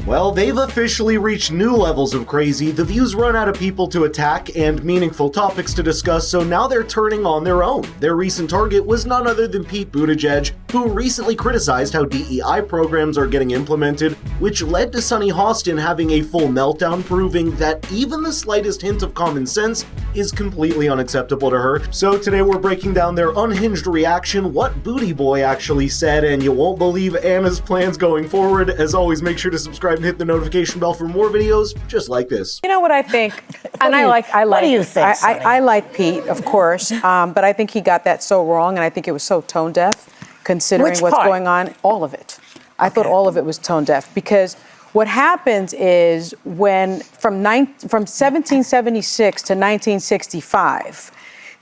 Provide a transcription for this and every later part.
Well, they've officially reached new levels of crazy. The views run out of people to attack and meaningful topics to discuss, so now they're turning on their own. Their recent target was none other than Pete Buttigieg, who recently criticized how DEI programs are getting implemented, which led to Sunny Hostin having a full meltdown, proving that even the slightest hint of common sense is completely unacceptable to her. So today we're breaking down their unhinged reaction, what Booty Boy actually said, and you won't believe Anna's plans going forward. As always, make sure to subscribe and hit the notification bell for more videos just like this. You know what I think? What do you think, Sunny? I like Pete, of course, but I think he got that so wrong, and I think it was so tone deaf, considering Which what's part? going on. All of it. I thought all of it was tone deaf, because what happens is when from 1776 to 1965,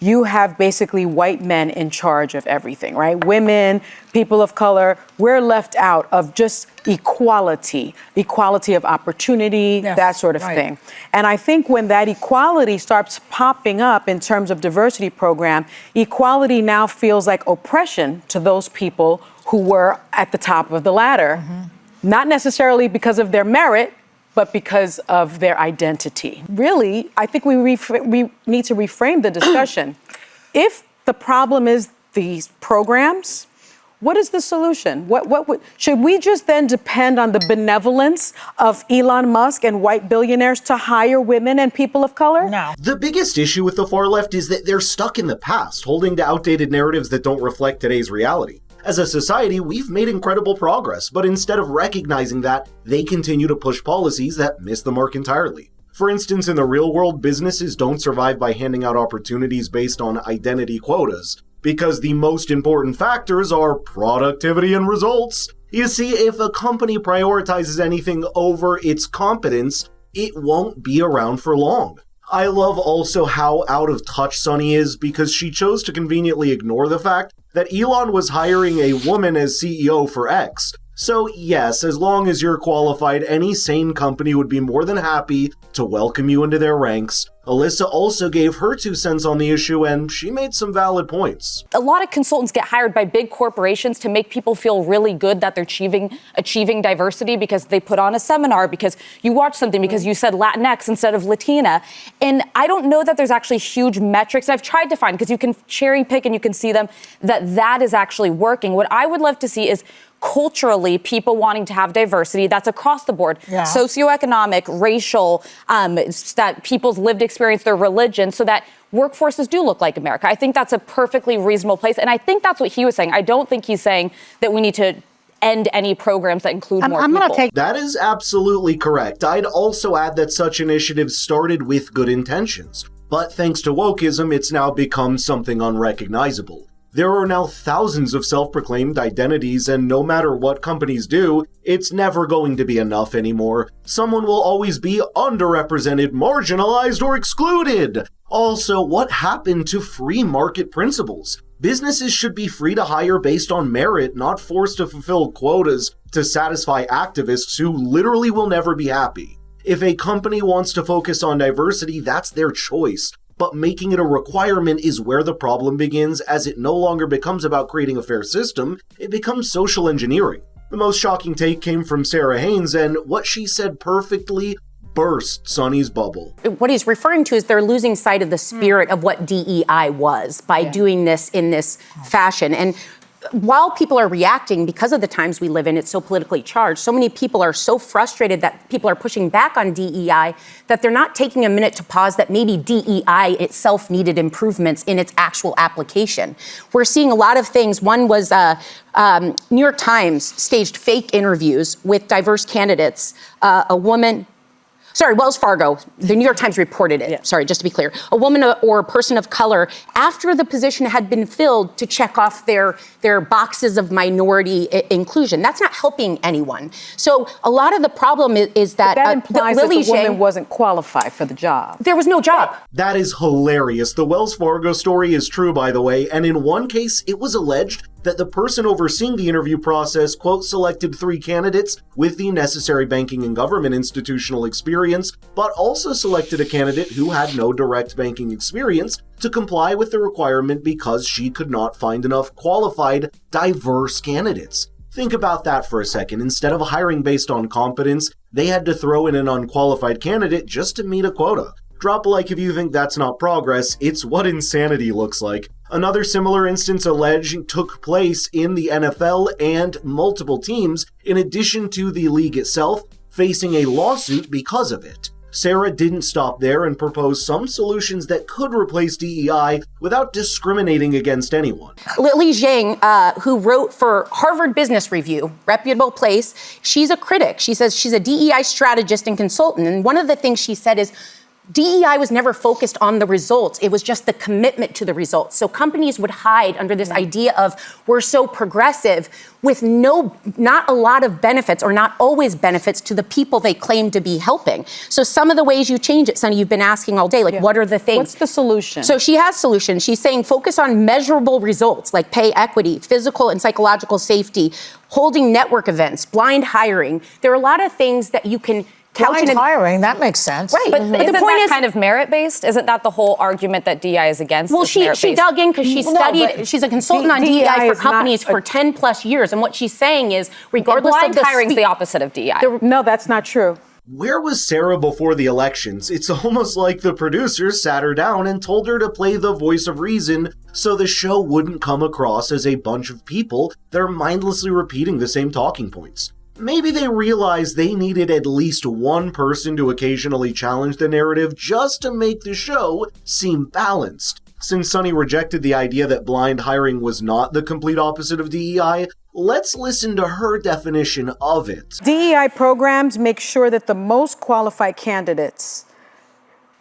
you have basically white men in charge of everything, right? Women, people of color, we're left out of just equality of opportunity, Yes, that sort of right. thing. And I think when that equality starts popping up in terms of diversity program, equality now feels like oppression to those people who were at the top of the ladder, not necessarily because of their merit, but because of their identity. Really, I think we need to reframe the discussion. If the problem is these programs, what is the solution? Should we just then depend on the benevolence of Elon Musk and white billionaires to hire women and people of color? No. The biggest issue with the far left is that they're stuck in the past, holding to outdated narratives that don't reflect today's reality. As a society, we've made incredible progress, but instead of recognizing that, they continue to push policies that miss the mark entirely. For instance, in the real world, businesses don't survive by handing out opportunities based on identity quotas, because the most important factors are productivity and results. You see, if a company prioritizes anything over its competence, it won't be around for long. I love also how out of touch Sunny is, because she chose to conveniently ignore the fact that Elon was hiring a woman as CEO for X. So yes, as long as you're qualified, any sane company would be more than happy to welcome you into their ranks. Alyssa also gave her 2 cents on the issue, and she made some valid points. A lot of consultants get hired by big corporations to make people feel really good that they're achieving diversity because they put on a seminar, because you watch something, because you said Latinx instead of Latina. And I don't know that there's actually huge metrics I've tried to find, because you can cherry pick and you can see them, that is actually working. What I would love to see is culturally people wanting to have diversity that's across the board, socioeconomic, racial, that people's lived experience, their religion, so that workforces do look like America. I think that's a perfectly reasonable place. And I think that's what he was saying. I don't think he's saying that we need to end any programs that include more people. That is absolutely correct. I'd also add that such initiatives started with good intentions, but thanks to wokeism, it's now become something unrecognizable. There are now thousands of self-proclaimed identities, and no matter what companies do, it's never going to be enough anymore. Someone will always be underrepresented, marginalized, or excluded. Also, what happened to free market principles? Businesses should be free to hire based on merit, not forced to fulfill quotas to satisfy activists who literally will never be happy. If a company wants to focus on diversity, that's their choice. But making it a requirement is where the problem begins, as it no longer becomes about creating a fair system, it becomes social engineering. The most shocking take came from Sarah Haynes, and what she said perfectly burst Sunny's bubble. What he's referring to is they're losing sight of the spirit of what DEI was by doing this in this fashion. And while people are reacting, because of the times we live in, it's so politically charged, so many people are so frustrated that people are pushing back on DEI that they're not taking a minute to pause that maybe DEI itself needed improvements in its actual application. We're seeing a lot of things. One was New York Times staged fake interviews with diverse candidates. Wells Fargo, the New York Times reported it, just to be clear. A woman or a person of color, after the position had been filled, to check off their boxes of minority inclusion. That's not helping anyone. So a lot of the problem is that... But that implies that the woman wasn't qualified for the job. There was no job. That is hilarious. The Wells Fargo story is true, by the way, and in one case, it was alleged that the person overseeing the interview process, quote, selected 3 candidates with the necessary banking and government institutional experience, but also selected a candidate who had no direct banking experience to comply with the requirement because she could not find enough qualified, diverse candidates. Think about that for a second. Instead of hiring based on competence, they had to throw in an unqualified candidate just to meet a quota. Drop a like if you think that's not progress. It's what insanity looks like. Another similar instance alleged took place in the NFL, and multiple teams, in addition to the league itself, facing a lawsuit because of it. Sarah didn't stop there and proposed some solutions that could replace DEI without discriminating against anyone. Lily Zhang, who wrote for Harvard Business Review, reputable place, she's a critic. She says she's a DEI strategist and consultant. And one of the things she said is, DEI was never focused on the results. It was just the commitment to the results. So companies would hide under this idea of we're so progressive with not a lot of benefits, or not always benefits, to the people they claim to be helping. So some of the ways you change it, Sunny, you've been asking all day, like what are the things? What's the solution? So she has solutions. She's saying focus on measurable results like pay equity, physical and psychological safety, holding network events, blind hiring. There are a lot of things that you can Blind hiring, that makes sense. Right. But the isn't point that is kind of merit-based? Isn't that the whole argument that DEI is against? Well, she dug in because she studied, she's a consultant on DEI for companies for 10 plus years. And what she's saying is, regardless of the hiring is the opposite of DEI. No, that's not true. Where was Sarah before the elections? It's almost like the producers sat her down and told her to play the voice of reason so the show wouldn't come across as a bunch of people that are mindlessly repeating the same talking points. Maybe they realized they needed at least one person to occasionally challenge the narrative just to make the show seem balanced. Since Sunny rejected the idea that blind hiring was not the complete opposite of DEI, let's listen to her definition of it. DEI programs make sure that the most qualified candidates,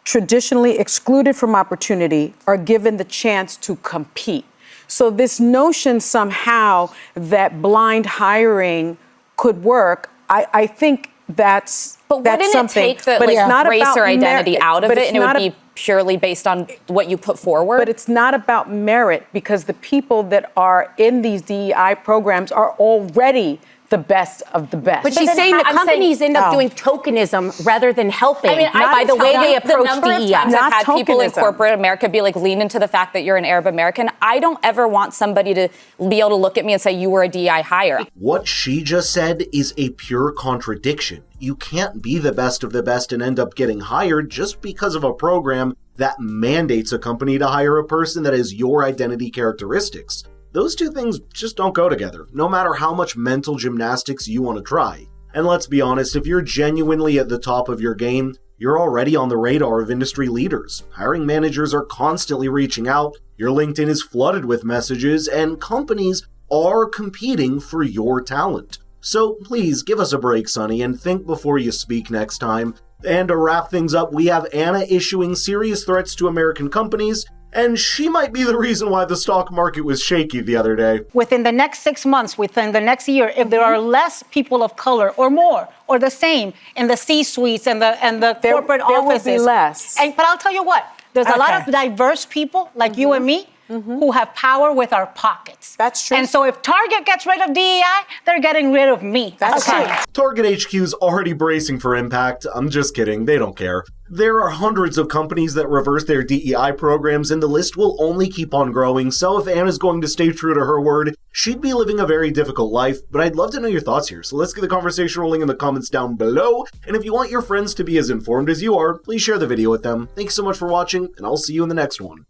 traditionally excluded from opportunity, are given the chance to compete. So this notion somehow that blind hiring could work, I think that's But wouldn't something. it take the but it's not race about or identity out of but it, it's and it would not be purely based on what you put forward? But it's not about merit, because the people that are in these DEI programs are already the best of the best. But she's saying the companies end up doing tokenism rather than helping. I mean, by the way they approach the number of DEI. times I've had people in tokenism. corporate America be like, lean into the fact that you're an Arab American. I don't ever want somebody to be able to look at me and say, you were a DEI hire. What she just said is a pure contradiction. You can't be the best of the best and end up getting hired just because of a program that mandates a company to hire a person that has your identity characteristics. Those two things just don't go together, no matter how much mental gymnastics you want to try. And let's be honest, if you're genuinely at the top of your game, you're already on the radar of industry leaders. Hiring managers are constantly reaching out, your LinkedIn is flooded with messages, and companies are competing for your talent. So please give us a break, Sunny, and think before you speak next time. And to wrap things up, we have Anna issuing serious threats to American companies, and she might be the reason why the stock market was shaky the other day. Within the next 6 months, within the next year, if there are less people of color or more or the same in the C-suites and the corporate offices. There will be less. But I'll tell you what, there's a lot of diverse people like you and me who have power with our pockets. That's true. And so if Target gets rid of DEI, they're getting rid of me. That's true. Target HQ's already bracing for impact. I'm just kidding, they don't care. There are hundreds of companies that reverse their DEI programs, and the list will only keep on growing, so if Anna's going to stay true to her word, she'd be living a very difficult life, but I'd love to know your thoughts here, so let's get the conversation rolling in the comments down below, and if you want your friends to be as informed as you are, please share the video with them. Thanks so much for watching, and I'll see you in the next one.